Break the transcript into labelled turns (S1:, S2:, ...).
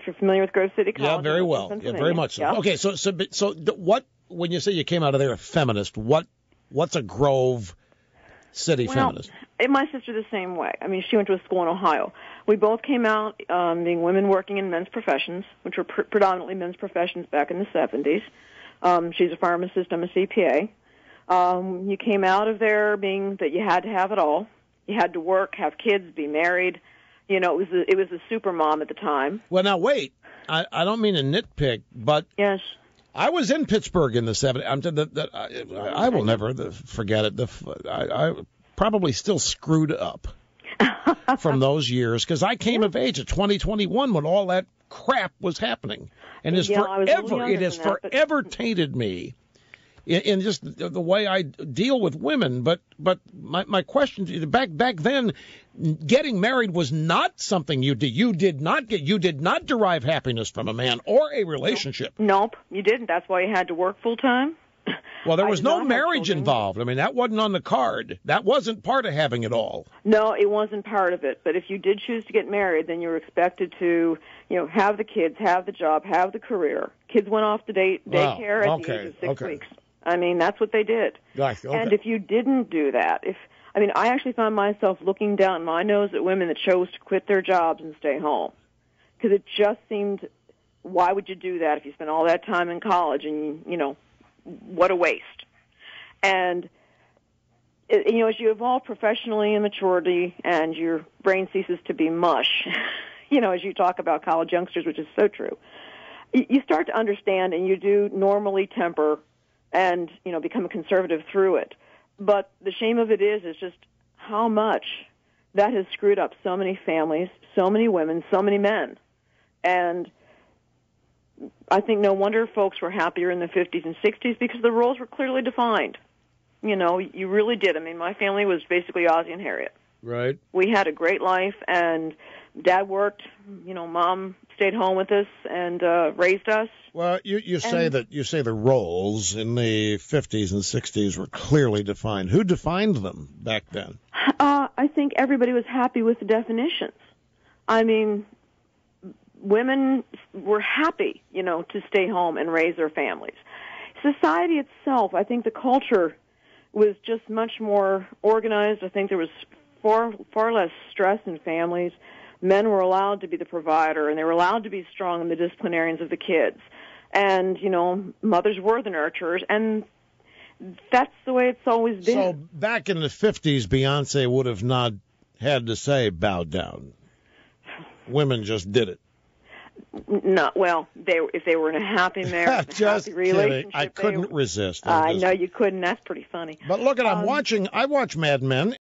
S1: if you're familiar with Grove City College.
S2: Yeah, very well. Yeah, very much so. Yeah. Okay, what, when you say you came out of there a feminist, what's a Grove City feminist?
S1: My sister the same way. I mean, she went to a school in Ohio. We both came out being women working in men's professions, which were predominantly men's professions back in the 70s. She's a pharmacist. I'm a CPA. You came out of there being that you had to have it all. You had to work, have kids, be married. You know, it was a super mom at the time.
S2: Well, now, wait. I don't mean to nitpick, but
S1: yes,
S2: I was in Pittsburgh in the 70s. I will never forget it. I probably still screwed up from those years because I came of age at 2021 when all that crap was happening. And it has forever tainted me in just the way I deal with women. But my question to you, back then, getting married was not something you did. You did not derive happiness from a man or a relationship.
S1: Nope, you didn't. That's why you had to work full time.
S2: Well, there was no marriage involved. I mean, that wasn't on the card. That wasn't part of having it all.
S1: No, it wasn't part of it. But if you did choose to get married, then you were expected to, have the kids, have the job, have the career. Kids went off to daycare at the age of 6 weeks. I mean, that's what they did.
S2: Gosh, okay.
S1: And if you didn't do that, I actually found myself looking down my nose at women that chose to quit their jobs and stay home. Because it just seemed, why would you do that if you spent all that time in college and, what a waste. And, as you evolve professionally in maturity and your brain ceases to be mush, as you talk about college youngsters, which is so true, you start to understand and you do normally temper and, become a conservative through it. But the shame of it is just how much that has screwed up so many families, so many women, so many men. And I think no wonder folks were happier in the 50s and 60s because the roles were clearly defined. You really did. I mean, my family was basically Ozzie and Harriet.
S2: Right.
S1: We had a great life, and Dad worked. Mom stayed home with us and raised us.
S2: Well, you say the roles in the 50s and 60s were clearly defined. Who defined them back then?
S1: I think everybody was happy with the definitions. I mean, women were happy, to stay home and raise their families. Society itself, I think the culture was just much more organized. I think there was far less stress in families. Men were allowed to be the provider, and they were allowed to be strong in the disciplinarians of the kids. And, mothers were the nurturers, and that's the way it's always been.
S2: So back in the 50s, Beyonce would have not had to say, bow down. Women just did it.
S1: No, well, if they were in a happy marriage, happy relationship,
S2: I couldn't resist.
S1: I know you couldn't. That's pretty funny.
S2: But look, I watch Mad Men,